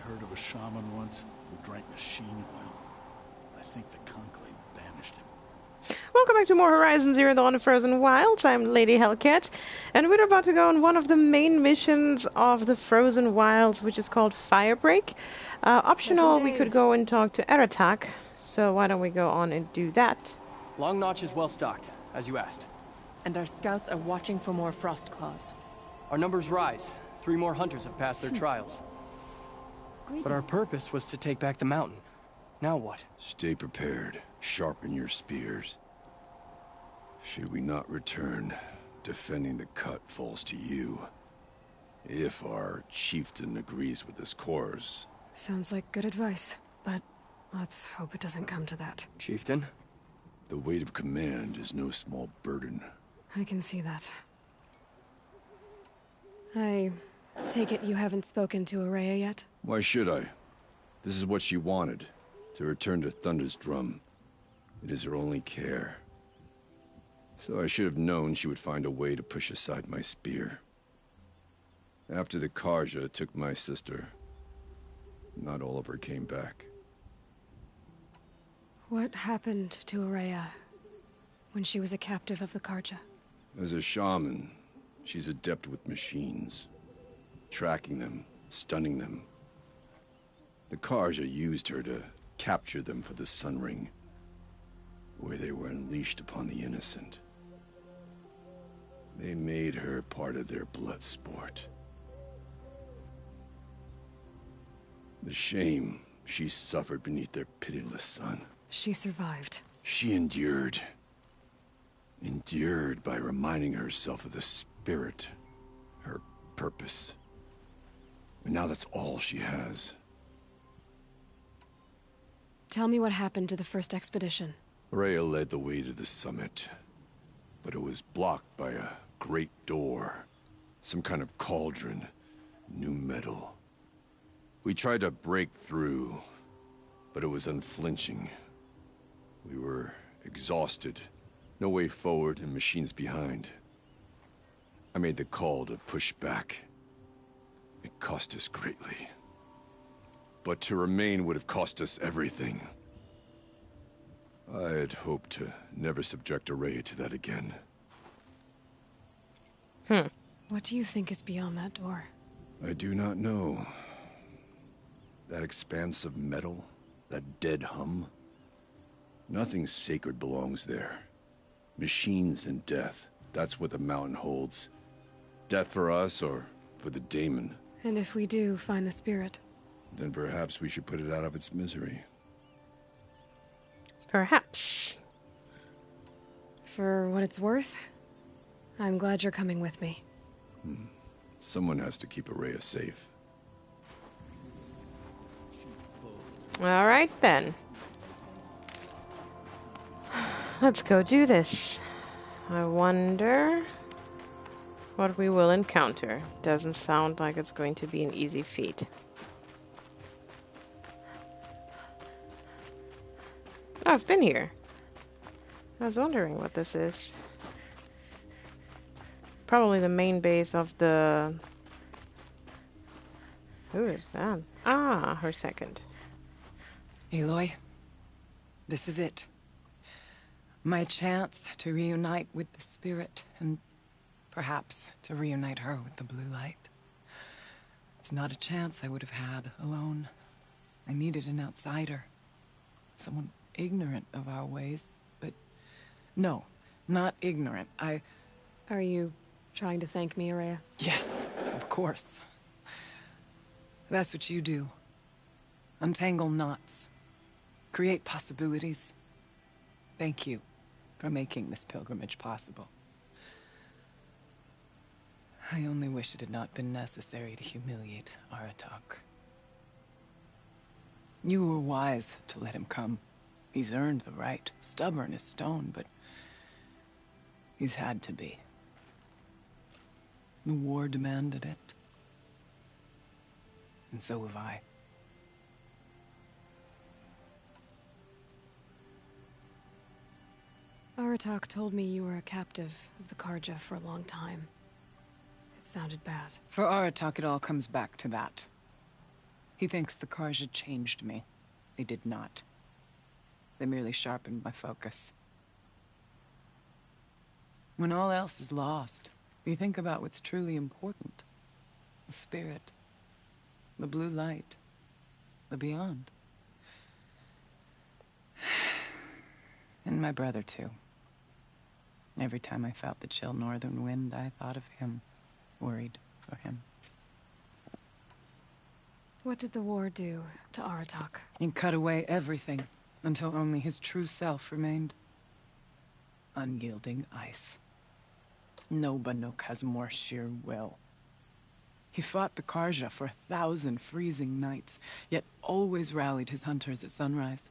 heard of a shaman once who drank machine oil. I think the conclave banished him. Welcome back to more Horizon Zero Dawn of Frozen Wilds. I'm Lady Hellcat, and we're about to go on one of the main missions of the Frozen Wilds, which is called Firebreak. Optional, we could go and talk to REDUX, so why don't we go on and do that? Long Notch is well stocked, as you asked. And our scouts are watching for more frost claws. Our numbers rise. 3 more hunters have passed their trials. But our purpose was to take back the mountain. Now what? Stay prepared. Sharpen your spears. Should we not return, defending the cut falls to you. If our chieftain agrees with this course. Sounds like good advice, but let's hope it doesn't come to that. Chieftain? The weight of command is no small burden. I can see that. I take it you haven't spoken to Araya yet? Why should I? This is what she wanted, to return to Thunder's drum. It is her only care. So I should have known she would find a way to push aside my spear. After the Karja took my sister, not all of her came back. What happened to Araya when she was a captive of the Karja? As a shaman, she's adept with machines. Tracking them, stunning them. The Karja used her to capture them for the Sun Ring, where they were unleashed upon the innocent. They made her part of their blood sport. The shame she suffered beneath their pitiless sun. She survived. She endured. Endured by reminding herself of the spirit, her purpose. And now that's all she has. Tell me what happened to the first expedition. Rhea led the way to the summit, but it was blocked by a great door. Some kind of cauldron, new metal. We tried to break through, but it was unflinching. We were exhausted, no way forward and machines behind. I made the call to push back. It cost us greatly. But to remain would have cost us everything. I had hoped to never subject Araya to that again. What do you think is beyond that door? I do not know. That expanse of metal, that dead hum. Nothing sacred belongs there. Machines and death, that's what the mountain holds. Death for us or for the daemon. And if we do find the spirit? Then perhaps we should put it out of its misery. Perhaps. For what it's worth, I'm glad you're coming with me. Someone has to keep Araya safe. All right, then. Let's go do this. I wonder what we will encounter. Doesn't sound like it's going to be an easy feat. Oh, I've been here. I was wondering what this is. Probably the main base of the... Who is that? Ah, her second. Aloy, this is it. My chance to reunite with the spirit, and perhaps to reunite her with the blue light. It's not a chance I would have had alone. I needed an outsider. Someone ignorant of our ways, but... No, not ignorant. Are you trying to thank me, Araya? Yes, of course. That's what you do. Untangle knots. Create possibilities. Thank you for making this pilgrimage possible. I only wish it had not been necessary to humiliate Aratak. You were wise to let him come. He's earned the right. Stubborn as stone, but he's had to be. The war demanded it. And so have I. Aratak told me you were a captive of the Karja for a long time. It sounded bad. For Aratak, it all comes back to that. He thinks the Karja changed me. They did not. They merely sharpened my focus. When all else is lost, you think about what's truly important. The spirit. The blue light. The beyond. And my brother, too. Every time I felt the chill northern wind, I thought of him. Worried for him. What did the war do to Aratak? He cut away everything, until only his true self remained. Unyielding ice. No Banuk has more sheer will. He fought the Karja for 1,000 freezing nights, yet always rallied his hunters at sunrise.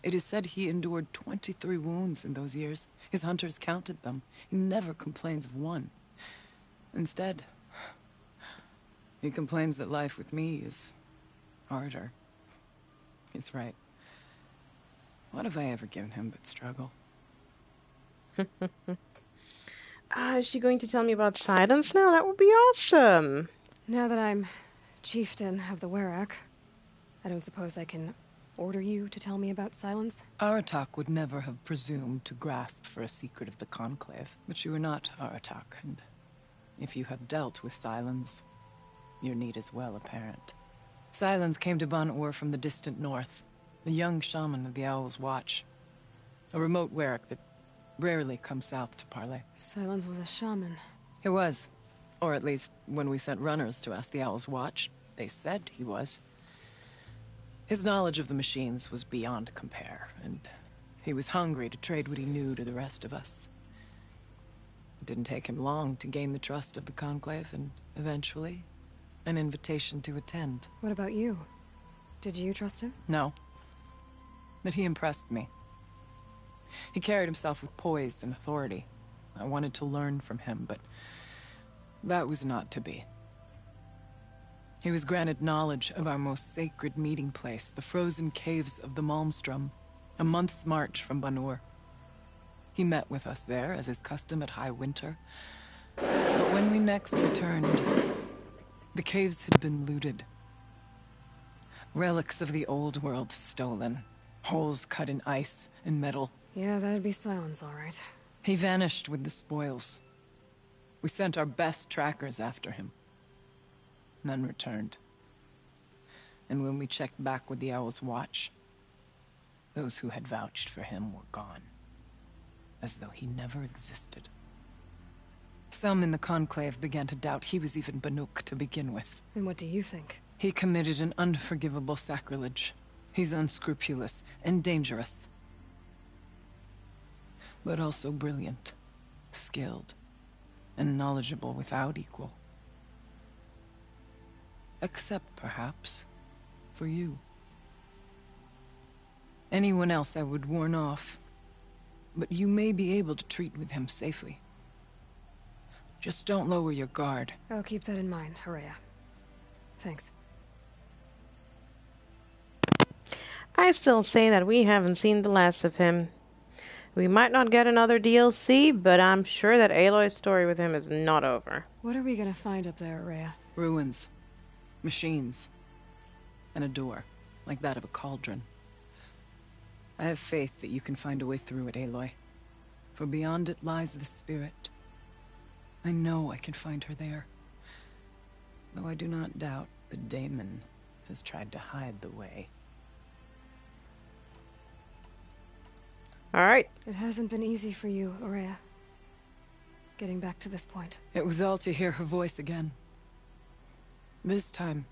It is said he endured 23 wounds in those years. His hunters counted them. He never complains of one. Instead, he complains that life with me is harder. He's right. What have I ever given him but struggle? Is she going to tell me about silence now? That would be awesome. Now that I'm chieftain of the Werak, I don't suppose I can order you to tell me about silence? Aratak would never have presumed to grasp for a secret of the Conclave. But you are not Aratak, and if you have dealt with Silence, your need is well apparent. Silence came to Ban-Ur from the distant north, a young shaman of the Owl's Watch. A remote Werak that rarely comes south to parley. Silence was a shaman. He was. Or at least, when we sent runners to ask the Owl's Watch, they said he was. His knowledge of the machines was beyond compare, and he was hungry to trade what he knew to the rest of us. It didn't take him long to gain the trust of the Conclave, and eventually, an invitation to attend. What about you? Did you trust him? No. But he impressed me. He carried himself with poise and authority. I wanted to learn from him, but that was not to be. He was granted knowledge of our most sacred meeting place, the frozen caves of the Malmstrom, a month's march from Ban-Ur. He met with us there, as is custom at high winter. But when we next returned, the caves had been looted. Relics of the old world stolen. Holes cut in ice and metal. Yeah, that'd be Silence, all right. He vanished with the spoils. We sent our best trackers after him. None returned. And when we checked back with the Owl's Watch, those who had vouched for him were gone. As though he never existed. Some in the Conclave began to doubt he was even Banuk to begin with. And what do you think? He committed an unforgivable sacrilege. He's unscrupulous and dangerous. But also brilliant, skilled, and knowledgeable without equal. Except, perhaps, for you. Anyone else I would warn off, but you may be able to treat with him safely. Just don't lower your guard. I'll keep that in mind, Horea. Thanks. I still say that we haven't seen the last of him. We might not get another DLC, but I'm sure that Aloy's story with him is not over. What are we gonna find up there, Horea? Ruins. Machines. And a door, like that of a cauldron. I have faith that you can find a way through it, Aloy. For beyond it lies the spirit. I know I can find her there. Though I do not doubt the daemon has tried to hide the way. Alright. It hasn't been easy for you, Horea. Getting back to this point. It was all to hear her voice again. This time,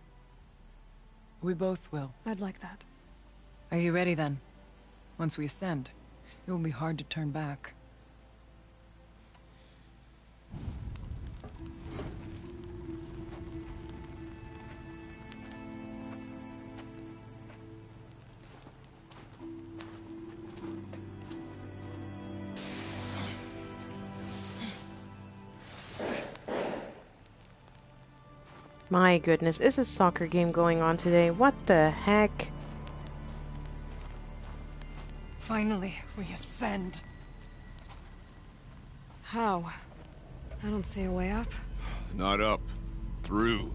we both will. I'd like that. Are you ready then? Once we ascend, it will be hard to turn back. My goodness, is a soccer game going on today? What the heck? Finally, we ascend. How? I don't see a way up. Not up. Through.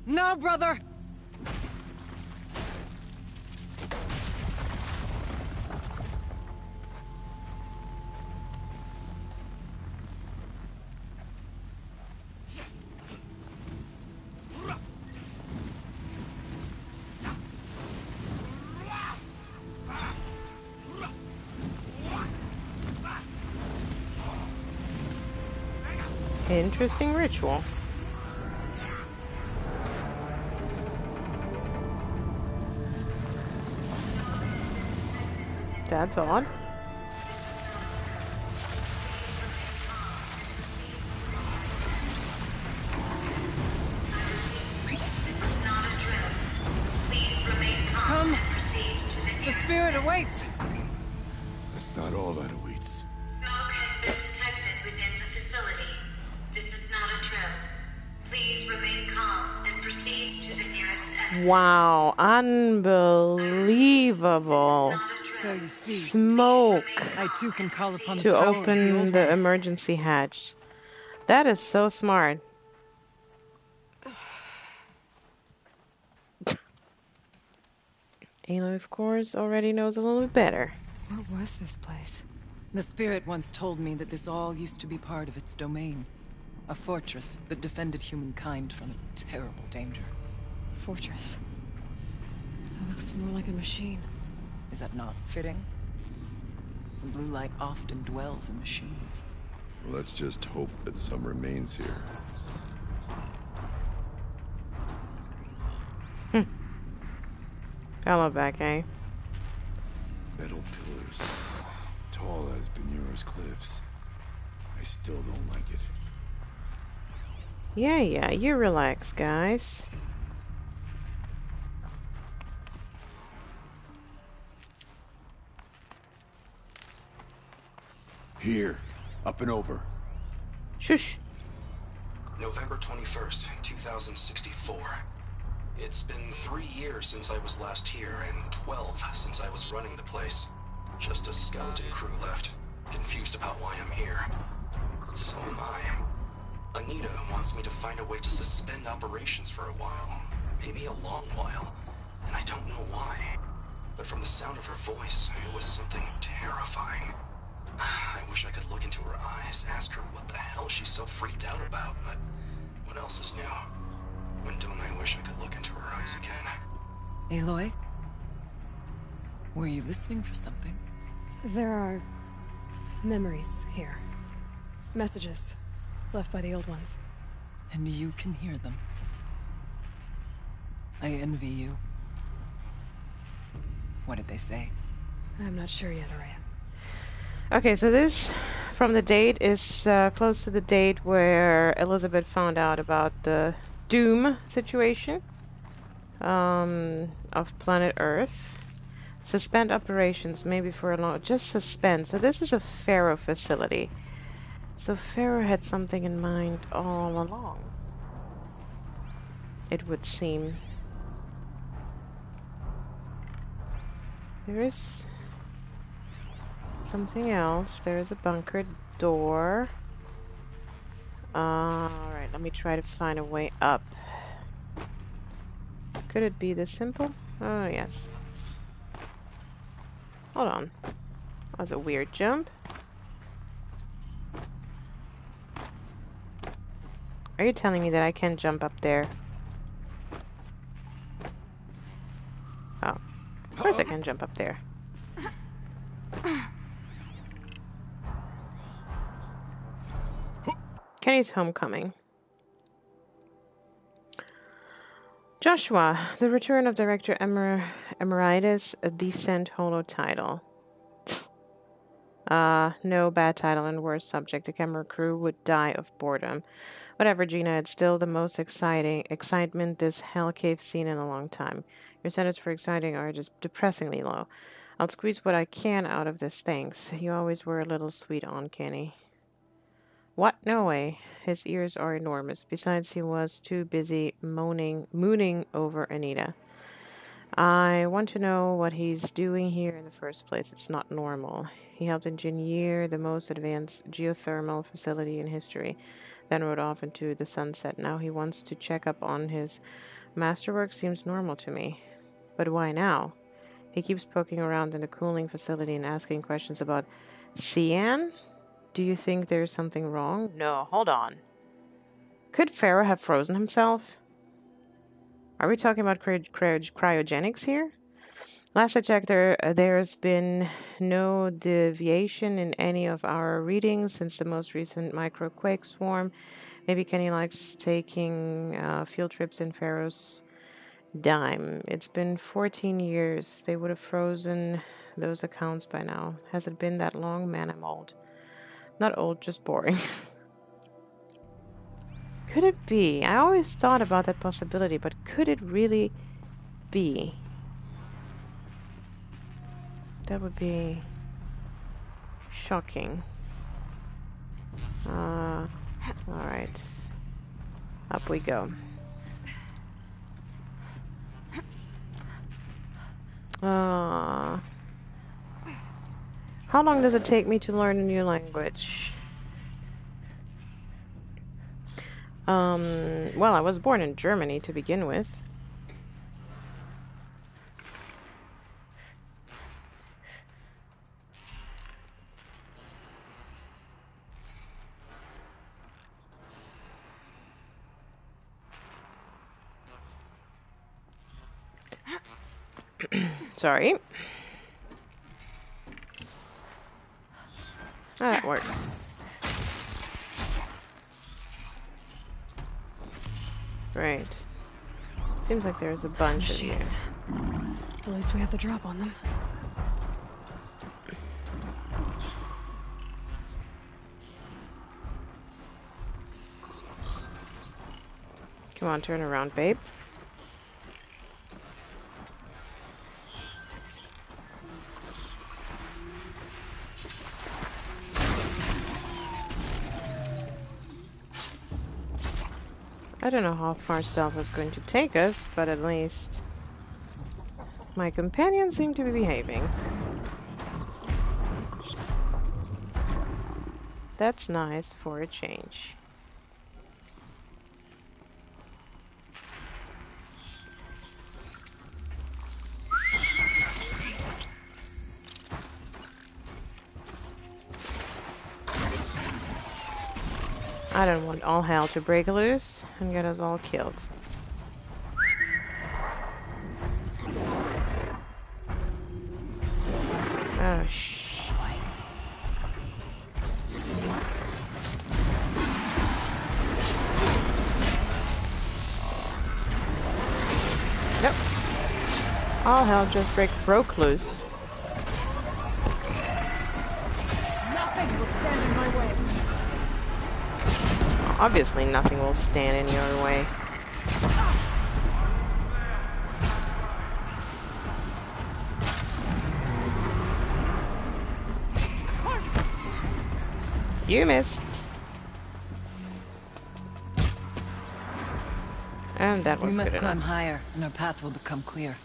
No, brother! Interesting ritual. That's odd. Come! The spirit awaits! That's not all that awaits. Smoke has been detected within the facility. This is not a drill. Please remain calm and proceed to the nearest exit. Wow, unbelievable. So you see, Smoke I too can call upon the to power of the open old the ones. emergency hatch. That is so smart. Aloy, of course, already knows a little bit better. What was this place? The spirit once told me that this all used to be part of its domain. A fortress that defended humankind from a terrible danger. Fortress. That looks more like a machine. Is that not fitting? The blue light often dwells in machines. Well, let's just hope that some remains here. Fellow back, eh? Metal pillars. Tall as Benura's cliffs. I still don't like it. Yeah, you relax, guys. Here. Up and over. Shush. November 21st, 2064. It's been 3 years since I was last here, and 12 since I was running the place. Just a skeleton crew left, confused about why I'm here. So am I. Anita wants me to find a way to suspend operations for a while. Maybe a long while. And I don't know why. But from the sound of her voice, it was something terrifying. I wish I could look into her eyes, ask her what the hell she's so freaked out about, but what else is new? When don't I wish I could look into her eyes again? Aloy? Were you listening for something? There are memories here. Messages left by the old ones. And you can hear them. I envy you. What did they say? I'm not sure yet, Araya. Okay, so this from the date is close to the date where Elizabeth found out about the Doom situation of planet Earth. Suspend operations, maybe for a long... Just suspend. So this is a Pharaoh facility. So Pharaoh had something in mind all along. It would seem. There is something else. There is a bunker door. Alright, let me try to find a way up. Could it be this simple? Oh, yes. Hold on. That was a weird jump. Are you telling me that I can jump up there? Oh. Of course I can jump up there. Kenny's homecoming. Joshua, the return of Director Emeritus, a decent HOLO title. No bad title and worse subject. The camera crew would die of boredom. Whatever, Gina, it's still the most excitement this hell cave seen in a long time. Your standards for exciting are just depressingly low. I'll squeeze what I can out of this, thanks. You always were a little sweet on Kenny. What? No way. His ears are enormous. Besides, he was too busy mooning over Anita. I want to know what he's doing here in the first place. It's not normal. He helped engineer the most advanced geothermal facility in history. then rode off into the sunset. Now he wants to check up on his masterwork. Seems normal to me. But why now? He keeps poking around in the cooling facility and asking questions about Cian? Do you think there's something wrong? No, hold on. Could Pharaoh have frozen himself? Are we talking about cryogenics here? Last I checked, there's been no deviation in any of our readings since the most recent microquake swarm. Maybe Kenny likes taking field trips in Pharaoh's dime. It's been 14 years. They would have frozen those accounts by now. Has it been that long? Man, I'm old. Not old, just boring. Could it be? I always thought about that possibility, but could it really be? That would be shocking. Alright. Up we go. How long does it take me to learn a new language? Well, I was born in Germany to begin with. Sorry. Ah, that works. Right. Seems like there's a bunch of here. At least we have the drop on them. Come on, turn around, babe. I don't know how far stealth is going to take us, but at least my companions seem to be behaving. That's nice for a change. I don't want all hell to break loose and get us all killed. Oh, shh. Nope. All hell just broke loose. Nothing will stand in my way. Obviously, nothing will stand in your way. You missed. And that was We must good climb enough. higher, and our path will become clear.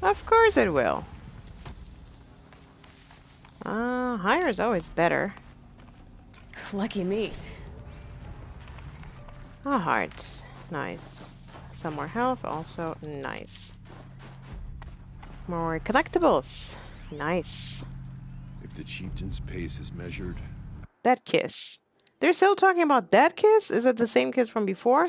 Of course it will. Higher is always better. Lucky me. A heart. Nice. Some more health, also nice. More collectibles. Nice. If the chieftain's pace is measured, That kiss. They're still talking about that kiss? Is it the same kiss from before?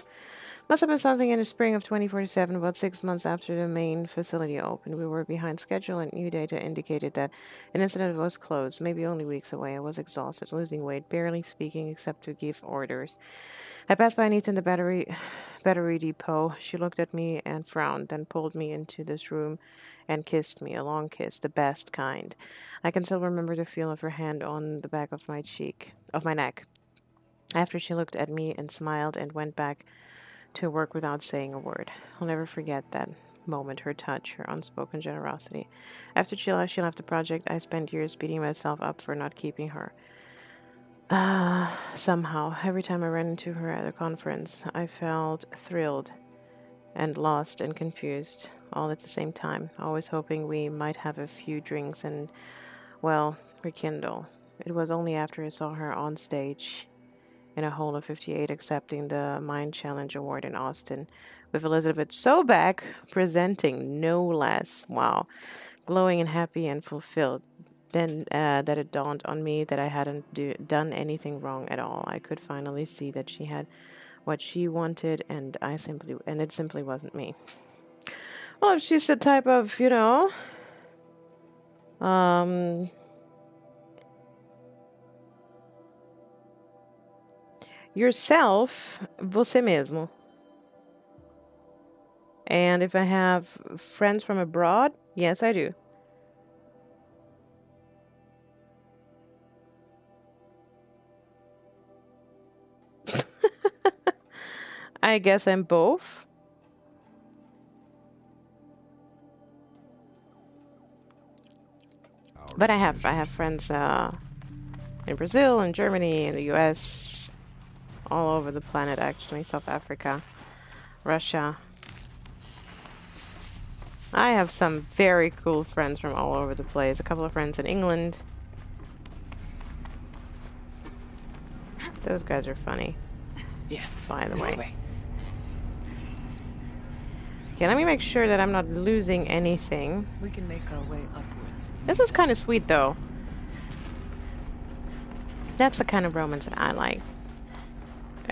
Must have been something in the spring of 2047, about 6 months after the main facility opened. We were behind schedule and new data indicated that an incident was closed, maybe only weeks away. I was exhausted, losing weight, barely speaking except to give orders. I passed by Anita in the battery depot. She looked at me and frowned, then pulled me into this room and kissed me, a long kiss, the best kind. I can still remember the feel of her hand on the back of my neck. After she looked at me and smiled and went back to work without saying a word. I'll never forget that moment, her touch, her unspoken generosity. After she left the project, I spent years beating myself up for not keeping her. Somehow, every time I ran into her at a conference, I felt thrilled and lost and confused, all at the same time, always hoping we might have a few drinks and, well, rekindle. It was only after I saw her on stage in a HOLO 58 accepting the Mind Challenge Award in Austin, with Elizabeth Sobek presenting, no less. Wow. Glowing and happy and fulfilled. Then that it dawned on me that I hadn't done anything wrong at all. I could finally see that she had what she wanted, and it simply wasn't me. Well, if she's the type of, you know, yourself, você mesmo. And if I have friends from abroad, yes, I do. I guess I'm both. But I have friends in Brazil, in Germany, in the US, all over the planet actually, South Africa, Russia. I have some very cool friends from all over the place. A couple of friends in England. Those guys are funny. Yes. By the way. Okay, let me make sure that I'm not losing anything. We can make our way upwards. This is kind of sweet, though. That's the kind of romance that I like.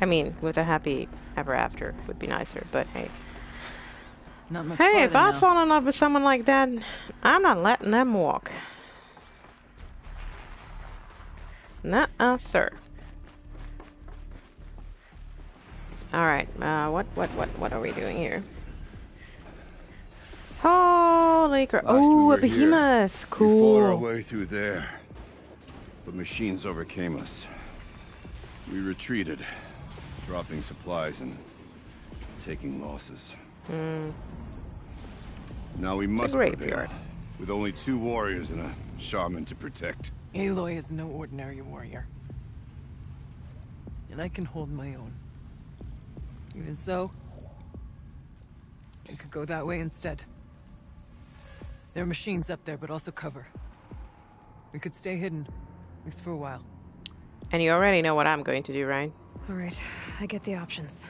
I mean, with a happy ever after would be nicer, but hey. Not much Hey, if I now. fall in love with someone like that, I'm not letting them walk. Nuh-uh, sir. Alright, what are we doing here? Holy crap. Oh, a behemoth. Cool. We fought our way through there, but machines overcame us. We retreated, dropping supplies and taking losses. Now we must prevail, with only 2 warriors and a shaman to protect. Aloy is no ordinary warrior. And I can hold my own. Even so, I could go that way instead. There are machines up there, but also cover. We could stay hidden, at least for a while. And you already know what I'm going to do, right? Alright, I get the options.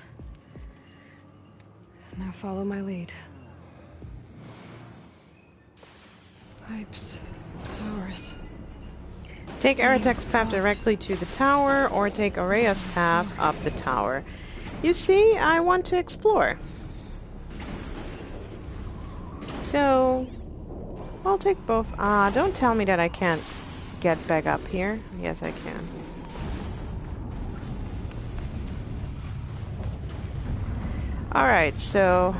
Now follow my lead. Pipes, towers. Take Aratek's path directly to the tower, or take Aurea's path up the tower. You see, I want to explore. So, I'll take both. Don't tell me that I can't get back up here. Yes, I can. Alright, so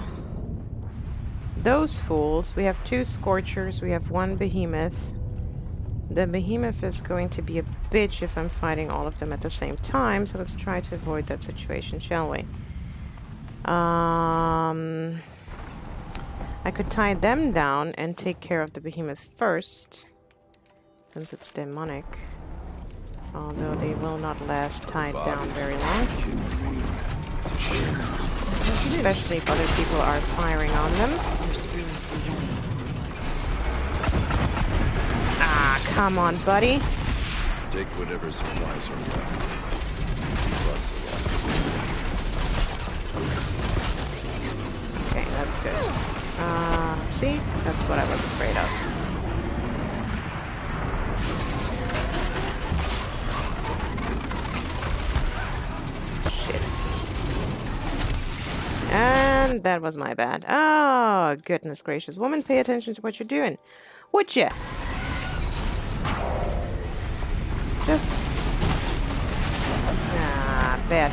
those fools. We have 2 Scorchers, we have 1 Behemoth. The Behemoth is going to be a bitch if I'm fighting all of them at the same time, so let's try to avoid that situation, shall we? I could tie them down and take care of the Behemoth first, since it's demonic. Although they will not last tied down very long. Especially if other people are firing on them. Ah, come on, buddy. Take whatever supplies are left. Plus Okay, that's good. See? That's what I was afraid of. Shit. And that was my bad. Oh, goodness gracious. Woman, pay attention to what you're doing. Would ya? Just... bad.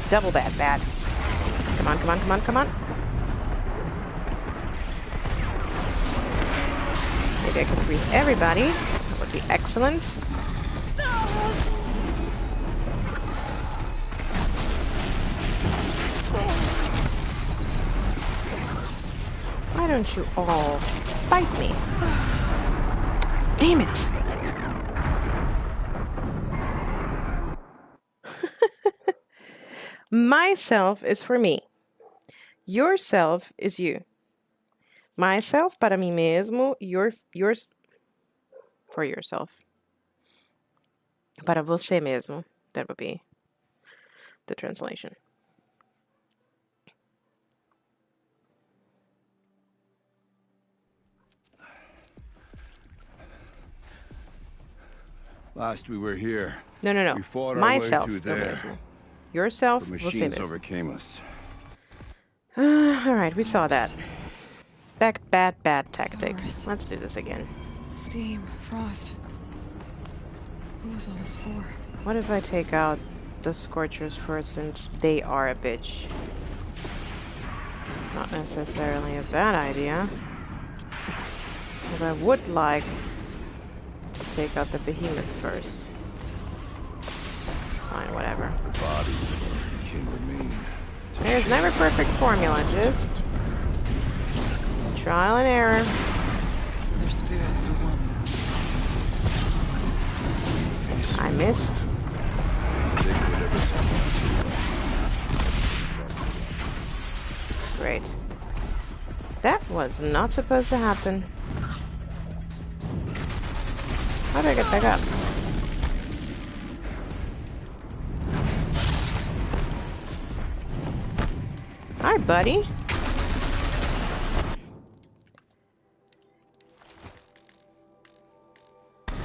Double bad. Come on. Maybe I could freeze everybody. That would be excellent. Why don't you all fight me? Damn it! Myself is for me. Yourself is you. Myself para mí mesmo. Yours for yourself. Para você mesmo. That would be the translation. Last we were here. No, no, no. We fought our Myself. way through eu there. mesmo. Yourself. The Você machines mesmo. overcame us. Alright, we saw that. Bad tactic. Doors. Let's do this again. Steam, frost. What was all this for? What if I take out the Scorchers first, since they are a bitch? It's not necessarily a bad idea. But I would like to take out the Behemoth first. It's fine, whatever. The bodies of our kin remain. There's never perfect formula, just trial and error. Their spirits are one. I missed. Take whatever time. Great. That was not supposed to happen. How did I get back up? Hi, buddy.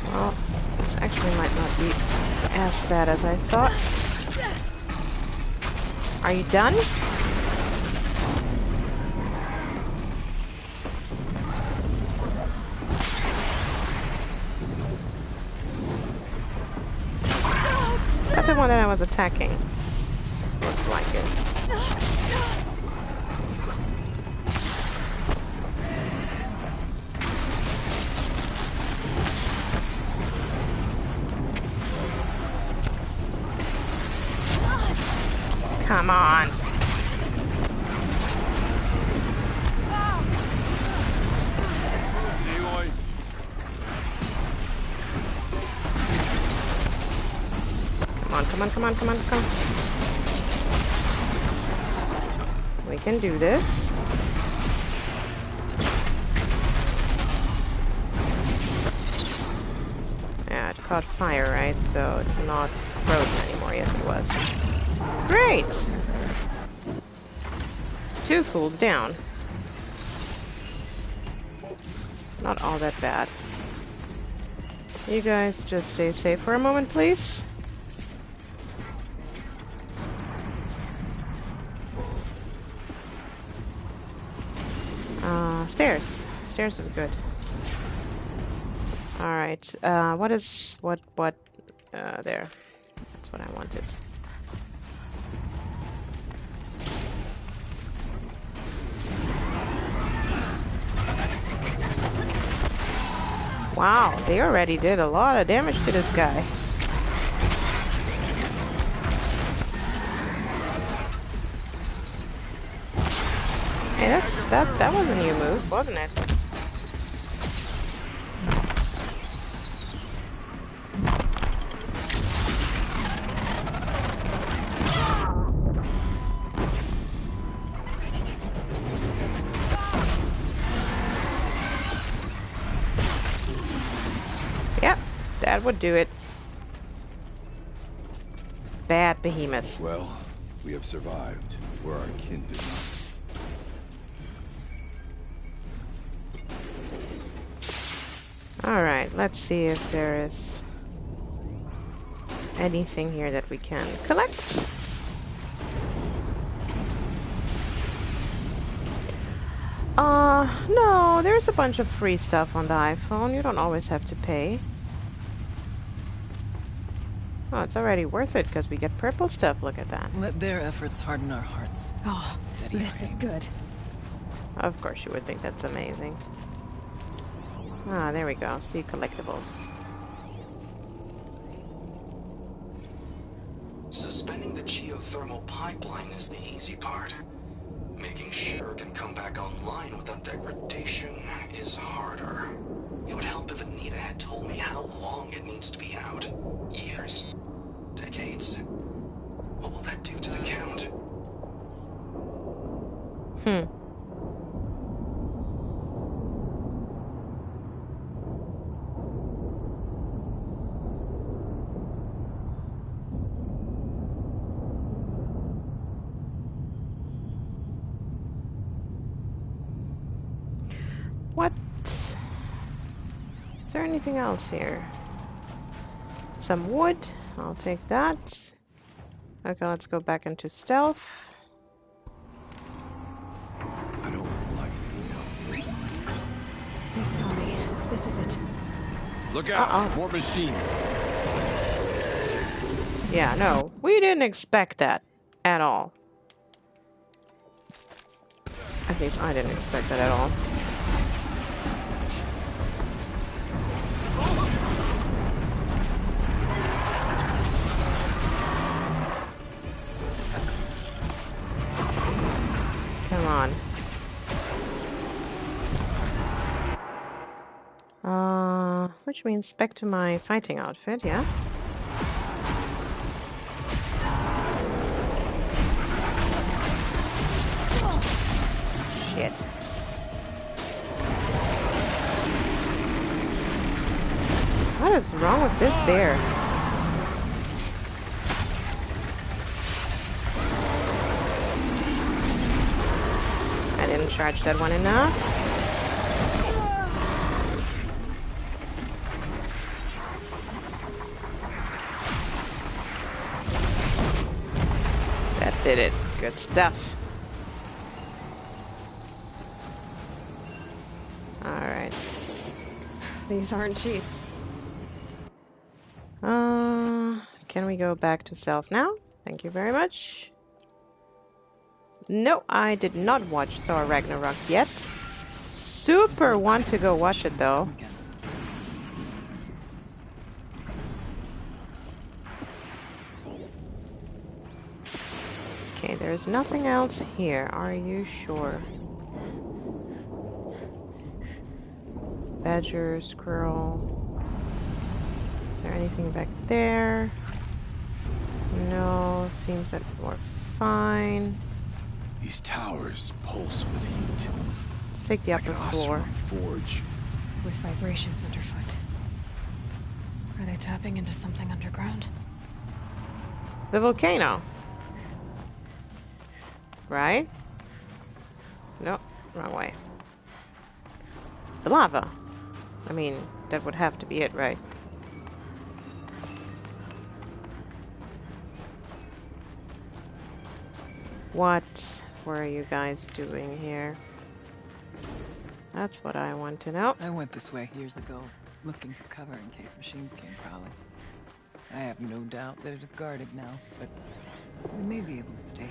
Well, this actually might not be as bad as I thought. Are you done? Is that the one that I was attacking? Looks like it. Come on. Come on. We can do this. Yeah, it caught fire, right? So it's not frozen anymore. Yes, it was. Great! 2 fools down. Not all that bad. You guys just stay safe for a moment, please. Stairs. Stairs is good. Alright, there. That's what I wanted. Wow, they already did a lot of damage to this guy. Hey, that was a new move, wasn't it? Yep, that would do it. Bad behemoth. Well, we have survived where our kin did not. Alright, let's see if there is anything here that we can collect. No, there's a bunch of free stuff on the iPhone. You don't always have to pay. Oh, it's already worth it because we get purple stuff. Look at that. Let their efforts harden our hearts. Oh, Steady this is good. Of course you would think that's amazing. Ah, there we go. See collectibles. Suspending the geothermal pipeline is the easy part. Making sure it can come back online without degradation is harder. It would help if Anita had told me how long it needs to be out. Years? Decades? What will that do to the Count? there anything else here? Some wood. I'll take that. Okay, let's go back into stealth. I don't like being outbreaking like this. Please tell me. This is it. Look out! More machines. Yeah, no. We didn't expect that. At all. At least I didn't expect that at all. Come on. Which means back to my fighting outfit, yeah? Shit. What is wrong with this bear? I didn't charge that one enough. That did it. Good stuff. Alright. These aren't cheap. Can we go back to stealth now? Thank you very much. No, I did not watch Thor Ragnarok yet. Super want to go watch it though. Okay, there's nothing else here. Are you sure? Badger, squirrel. Is there anything back there? No, seems that we're fine. These towers pulse with heat. Let's take the upper floor. Forge. With vibrations underfoot. Are they tapping into something underground? The volcano. Right? Nope, wrong way. The lava. I mean, that would have to be it, right? What were you guys doing here? That's what I want to know. I went this way years ago, looking for cover in case machines came prowling. I have no doubt that it is guarded now, but we may be able to stay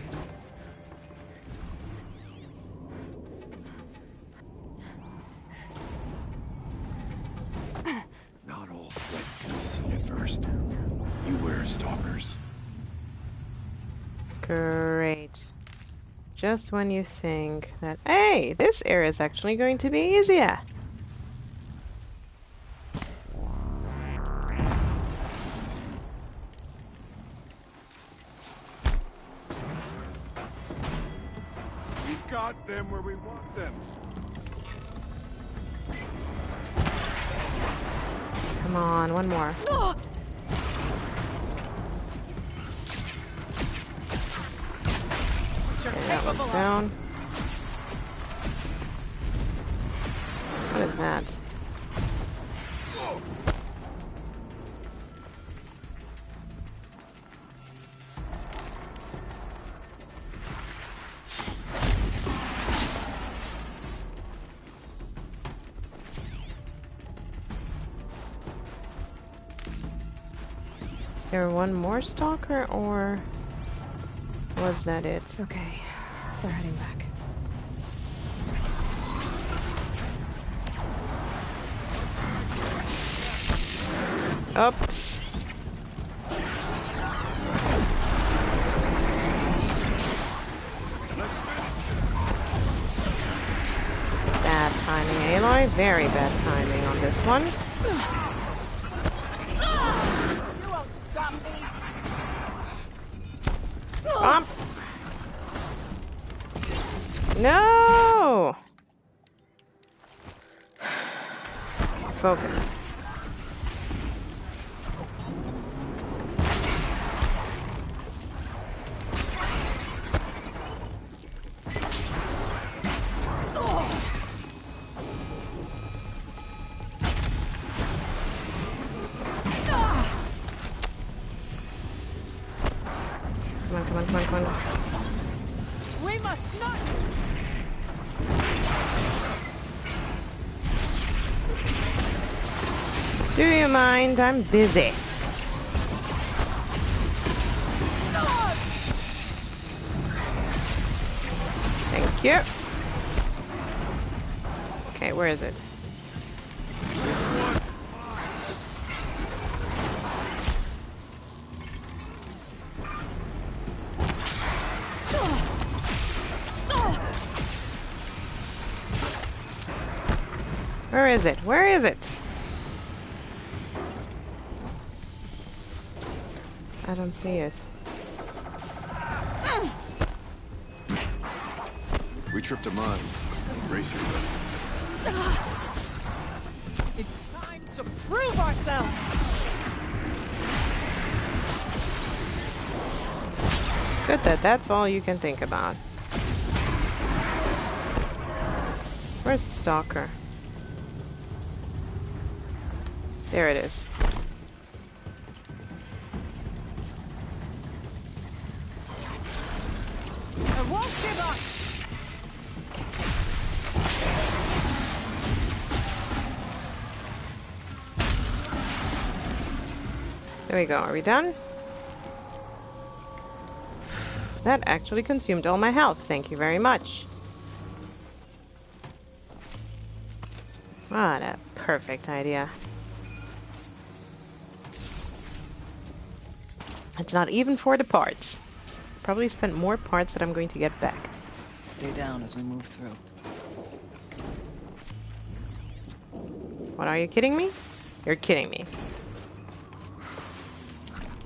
hidden. Not all threats can be seen at first. Beware, stalkers. Great. Just when you think that, hey, this area is actually going to be easier. We've got them where we want them. Come on, one more. Okay, that one's down. What is that? Is there one more stalker, or was that it? Okay, they're heading back. Oops. Bad timing, Aloy. Very bad timing on this one. Bump. No! Okay, focus. Come on, come on, come on, come on. We must not. Do you mind? I'm busy. Thank you. Okay, where is it? Where is it? Where is it? I don't see it. We tripped a mine. Brace yourself. It's time to prove ourselves. Good that that's all you can think about. Where's the stalker? There it is. I won't give up. There we go. Are we done? That actually consumed all my health. Thank you very much. What a perfect idea. It's not even for the parts. Probably spent more parts that I'm going to get back. Stay down as we move through. What, are you kidding me? You're kidding me.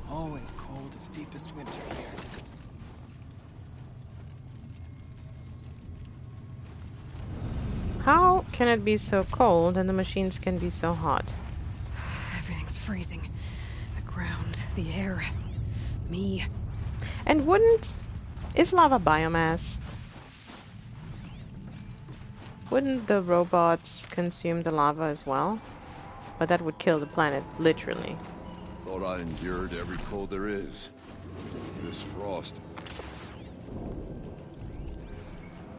Always cold as deepest winter here. How can it be so cold and the machines can be so hot? Everything's freezing. The ground, the air, me. And is lava biomass? Wouldn't the robots consume the lava as well? But that would kill the planet, literally. Thought I endured every cold there is. This frost.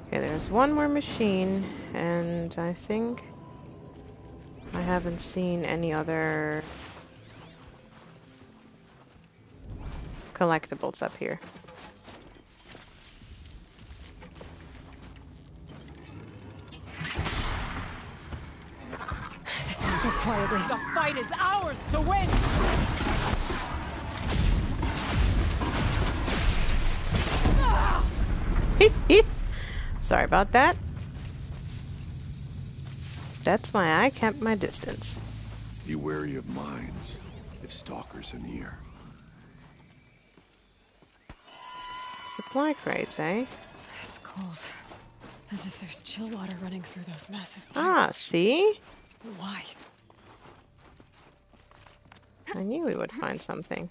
Okay, there's one more machine, and I think I haven't seen any other collectibles up here. This won't go quietly. The fight is ours to win. Sorry about that. That's why I kept my distance. Be wary of mines, if stalkers are near. Supply crates, eh? It's cold. As if there's chill water running through those massive Ah, pipes. see? Why? I knew we would find something.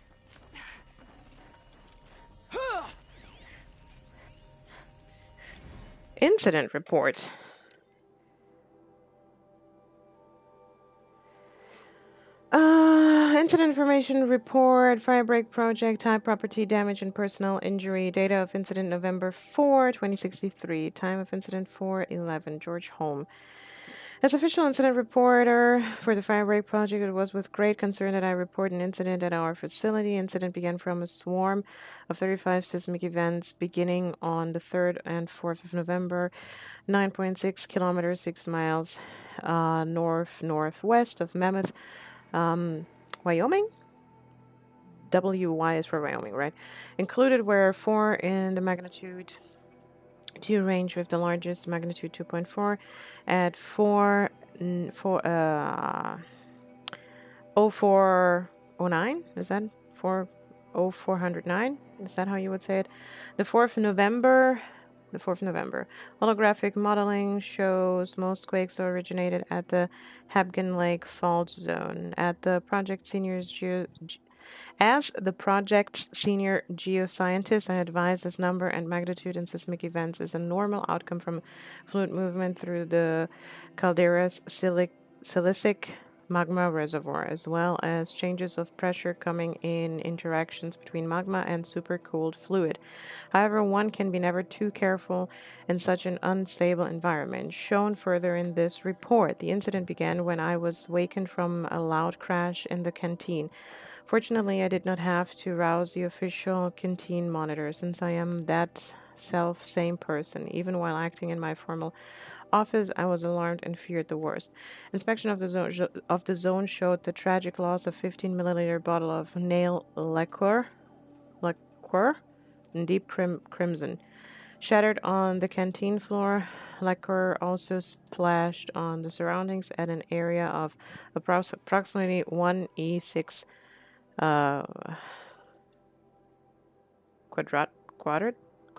Incident report. Incident information report, Firebreak project, type, property, damage, and personal injury. Data of incident November 4, 2063. Time of incident 4:11. George Holm. As official incident reporter for the Firebreak project, it was with great concern that I report an incident at our facility. Incident began from a swarm of 35 seismic events beginning on the 3rd and 4th of November, 9.6 kilometers, 6 miles north-northwest of Mammoth, Wyoming? WY is for Wyoming, right? Included were 4 in the magnitude 2 range, with the largest magnitude 2.4 at 0409. Is that 40409? Is that how you would say it? The 4th of November. Holographic modeling shows most quakes originated at the Habgen Lake Fault Zone. As the project's senior geoscientist, I advise this number and magnitude in seismic events is a normal outcome from fluid movement through the caldera's silicic magma reservoir, as well as changes of pressure coming in interactions between magma and supercooled fluid. However, one can be never too careful in such an unstable environment. Shown further in this report, the incident began when I was wakened from a loud crash in the canteen. Fortunately, I did not have to rouse the official canteen monitor, since I am that same person. Even while acting in my formal office, I was alarmed and feared the worst. Inspection of the zone showed the tragic loss of 15-milliliter bottle of nail lacquer in deep crimson. Shattered on the canteen floor, lacquer also splashed on the surroundings at an area of approximately 1e6 quadrat.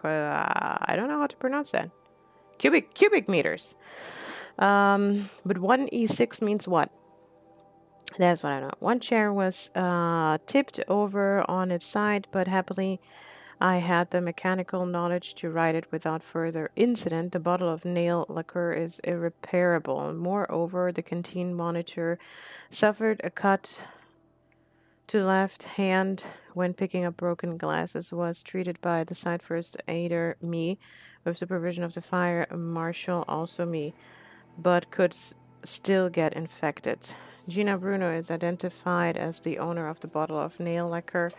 I don't know how to pronounce that. Cubic meters. But 1e6 means what? That's what I know. One chair was tipped over on its side, but happily I had the mechanical knowledge to right it without further incident. The bottle of nail lacquer is irreparable. Moreover, the canteen monitor suffered a cut to the left hand when picking up broken glasses. Was treated by the site first aider, me, with supervision of the fire marshal, also me, but could still get infected. Gina Bruno is identified as the owner of the bottle of nail lacquer.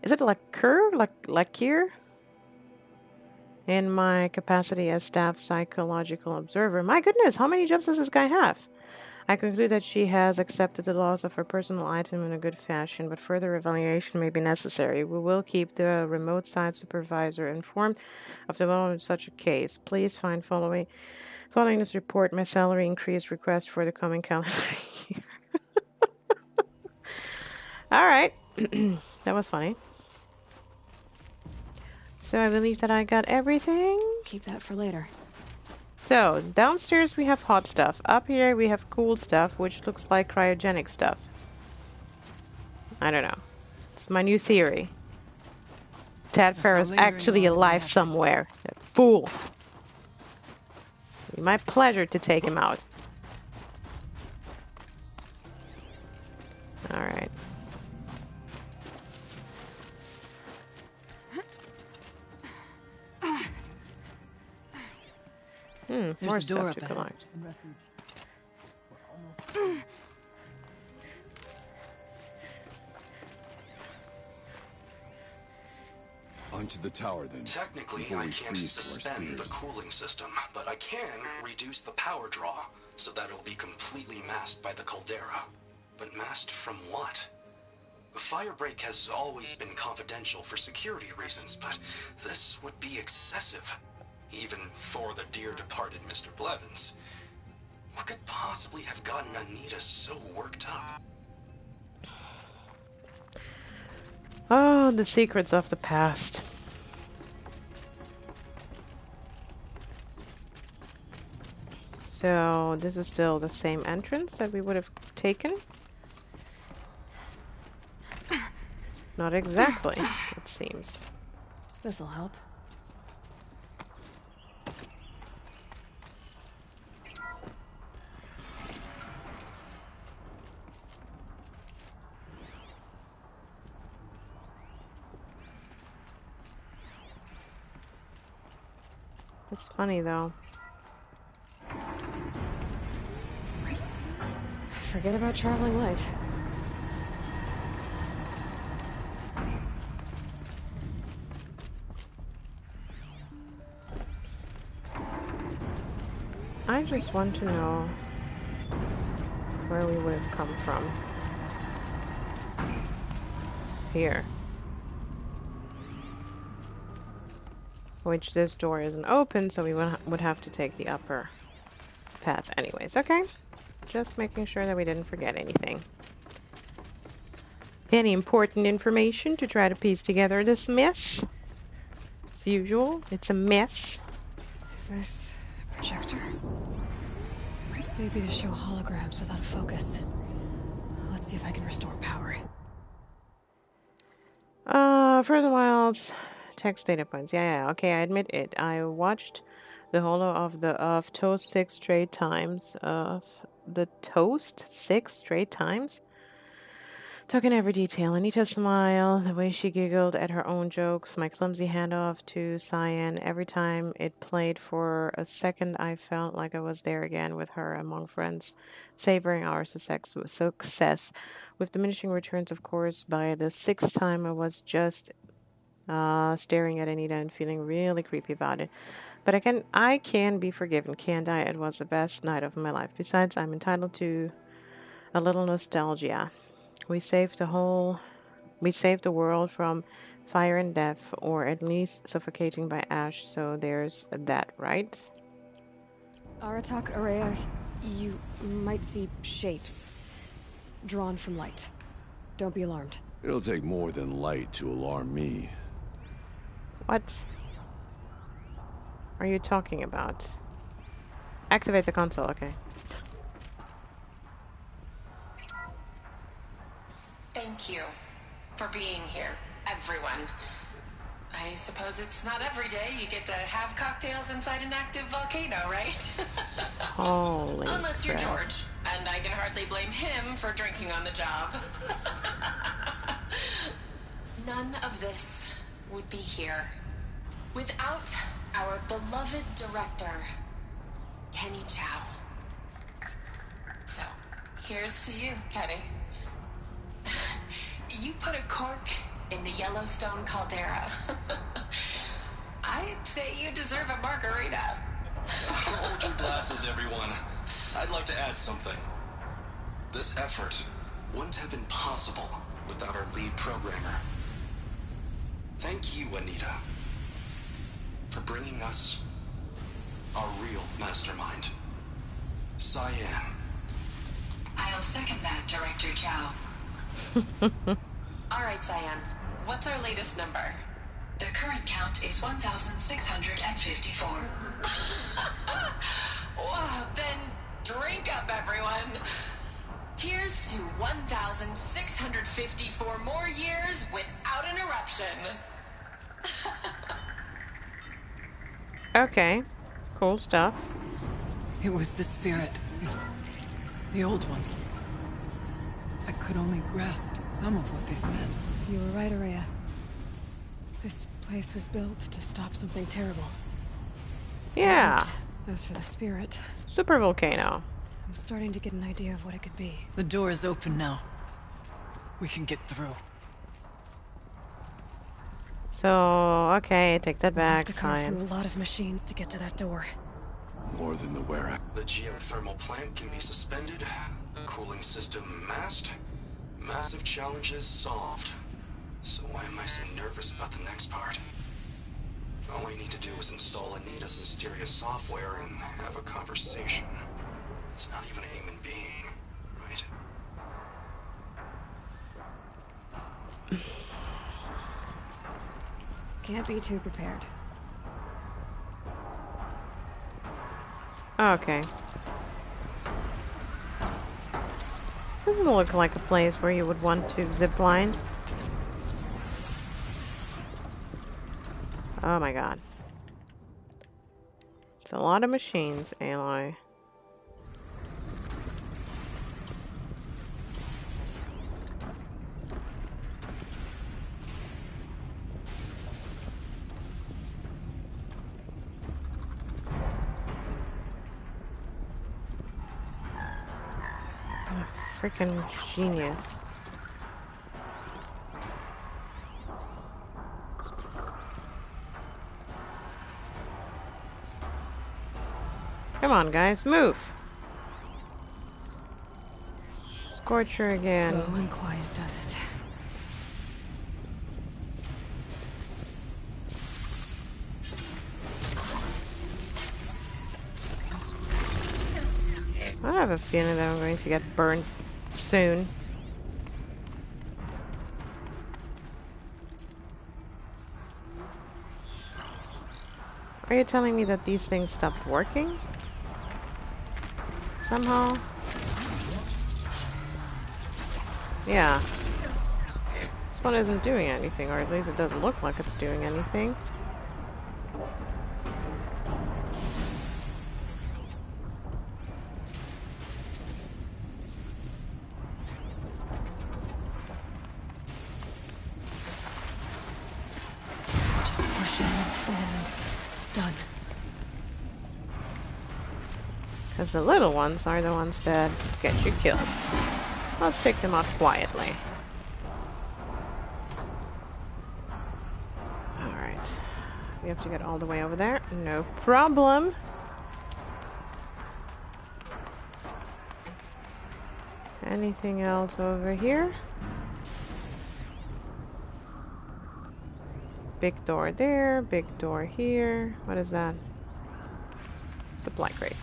Is it lacquer? Lacquer? In my capacity as staff psychological observer. My goodness, how many jobs does this guy have? I conclude that she has accepted the loss of her personal item in a good fashion, but further evaluation may be necessary. We will keep the remote site supervisor informed of the development of such a case. Please find following this report my salary increase request for the coming calendar year. All right. That was funny. So I believe that I got everything. Keep that for later. So, downstairs we have hot stuff. Up here we have cool stuff, which looks like cryogenic stuff. I don't know. It's my new theory. Tad Farrow's actually alive somewhere. That fool. It'd be my pleasure to take him out. Alright. More stuff to collect. Onto the tower, then. Technically, I can't suspend the cooling system, but I can reduce the power draw so that it'll be completely masked by the caldera. But masked from what? Firebreak has always been confidential for security reasons, but this would be excessive. Even for the dear departed Mr. Blevins. What could possibly have gotten Anita so worked up? Oh, the secrets of the past. So, this is still the same entrance that we would have taken? Not exactly, it seems. This'll help. It's funny though. Forget about traveling light. I just want to know where we would have come from. Here. Which this door isn't open, so we would have to take the upper path anyways. Okay. Just making sure that we didn't forget anything. Any important information to try to piece together this mess? As usual, it's a mess. Is this a projector? Maybe to show holograms without a focus. Let's see if I can restore power. Frozen Wilds. Text data points. Yeah, okay, I admit it. I watched the HOLO of Toast 6 straight times. the toast 6 straight times. Took in every detail. Anita's smile, the way she giggled at her own jokes, my clumsy handoff to Cyan. Every time it played for a second, I felt like I was there again with her among friends, savoring our success. With diminishing returns, of course. By the 6th time, I was just staring at Anita and feeling really creepy about it. But I can be forgiven, can't I? It was the best night of my life. Besides, I'm entitled to a little nostalgia. We saved the world from fire and death, or at least suffocating by ash, so there's that, right? Aratak, Araya, you might see shapes drawn from light. Don't be alarmed. It'll take more than light to alarm me. What are you talking about? Activate the console, okay. Thank you for being here, everyone. I suppose it's not every day you get to have cocktails inside an active volcano, right? Holy Unless you're crap. George, and I can hardly blame him for drinking on the job. None of this would be here without our beloved director, Kenny Chow. So, here's to you, Kenny. You put a cork in the Yellowstone caldera. I'd say you deserve a margarita. Hold your glasses, everyone. I'd like to add something. This effort wouldn't have been possible without our lead programmer. Thank you, Anita, for bringing us our real mastermind, Cyan. I'll second that, Director Chow. All right, Cyan. What's our latest number? The current count is 1,654. Wow, then drink up, everyone. Here's to 1,654 more years without an eruption. Okay. Cool stuff. It was the spirit. The old ones. I could only grasp some of what they said. You were right, Araya. This place was built to stop something terrible. Yeah. And as for the spirit, Super volcano. I'm starting to get an idea of what it could be. The door is open now. We can get through. So, okay, take that We'll have back, to carve Cyan. through a lot of machines to get to that door. More than the wear. The geothermal plant can be suspended, cooling system masked, massive challenges solved. So why am I so nervous about the next part? All I need to do is install Anita's mysterious software and have a conversation. It's not even a human being, right? Can't be too prepared. Okay. This doesn't look like a place where you would want to zipline. Oh my god. It's a lot of machines, Aloy. Freaking genius. Come on, guys, move. Scorcher again. Low and quiet does it. I have a feeling that I'm going to get burned soon. Are you telling me that these things stopped working? Somehow? Yeah. This one isn't doing anything, or at least it doesn't look like it's doing anything. Done. Because the little ones are the ones that get you killed. Let's take them out quietly. Alright. We have to get all the way over there. No problem. Anything else over here? Big door there, big door here. What is that? Supply crate.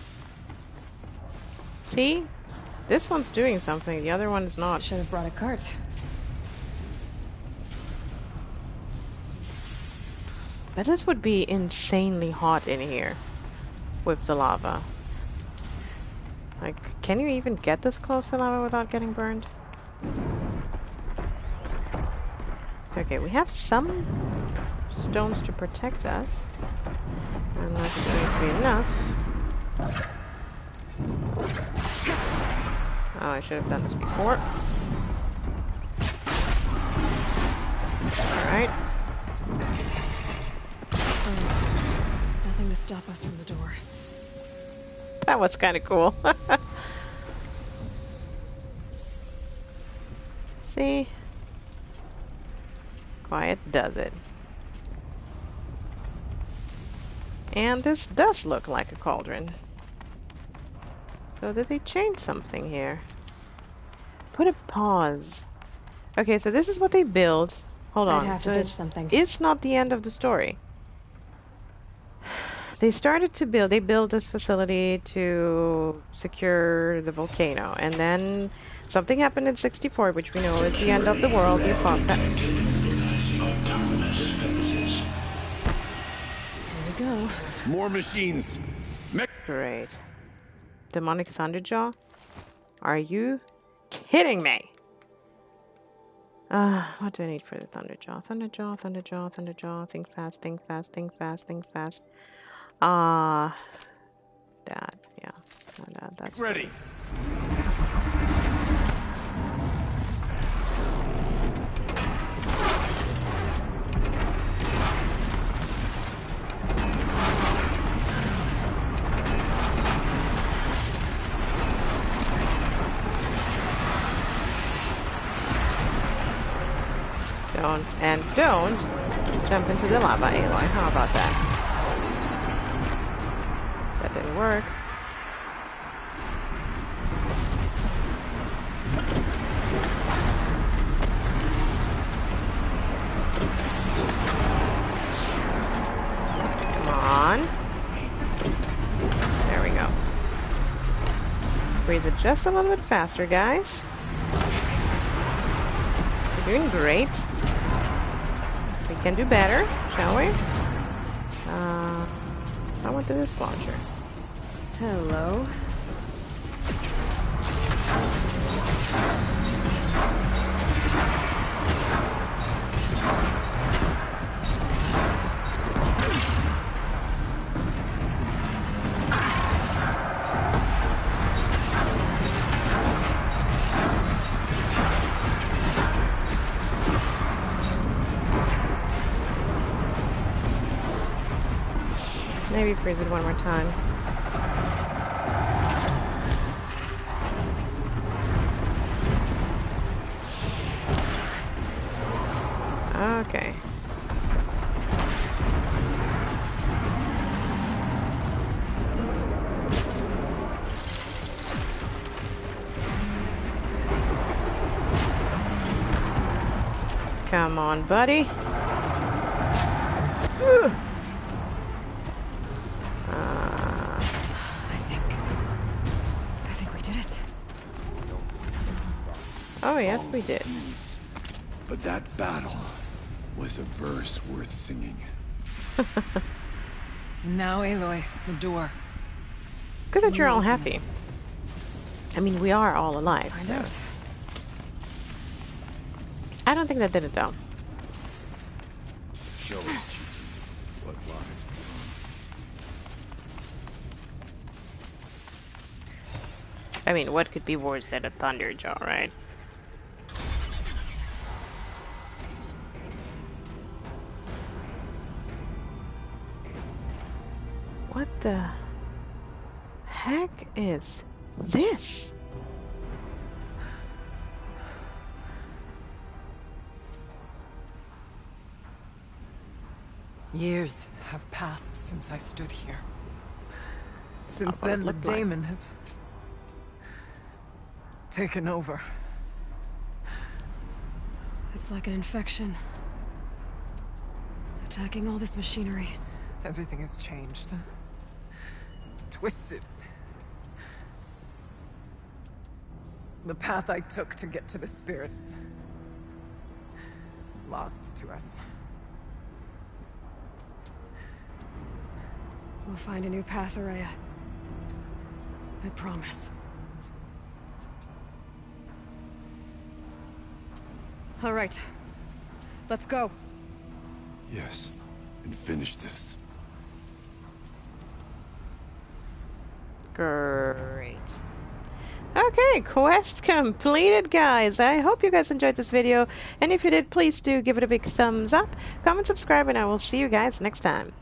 See? This one's doing something, the other one's not. Should have brought a cart. But this would be insanely hot in here with the lava. Like, can you even get this close to lava without getting burned? Okay, we have some stones to protect us. And that's going to be enough. Oh, I should have done this before. Alright. Nothing to stop us from the door. That was kind of cool. See? Quiet does it. And this does look like a cauldron. So did they change something here? Put a pause. Okay, so this is what they built. Hold on. I'd have to ditch something. It's not the end of the story. They started to build, they built this facility to secure the volcano. And then something happened in 64, which we know is the end of the world. You fought that. Here we go. More machines. Great. Demonic Thunderjaw? Are you kidding me? What do I need for the Thunderjaw? Thunderjaw, Thunderjaw, Thunderjaw. Think fast, think fast, think fast, think fast. That, yeah. That's Ready. Don't jump into the lava, Aloy. How about that? That didn't work. Come on. There we go. Freeze it just a little bit faster, guys. You're doing great. We can do better, shall we? I went to this launcher. Hello. Maybe freeze it one more time. Okay. Come on, buddy. Ugh. I think we did it. Oh, yes, we did. But that battle was a verse worth singing. Now, Aloy, the door. Good that you're all happy. I mean, we are all alive, Find so... out. I don't think that did it, though. Show us, Chichi, what lies beyond. I mean, what could be worse than a Thunderjaw, right? What the heck is this? Years have passed since I stood here. Since Not what it then, the looked like. daemon has taken over. It's like an infection. Attacking all this machinery. Everything has changed. It's twisted. The path I took to get to the spirits, lost to us. We'll find a new path, Araya. I promise. All right. Let's go. Yes, and finish this. Great. Okay, quest completed, guys. I hope you guys enjoyed this video, and if you did, please do give it a big thumbs up, comment, subscribe, and I will see you guys next time.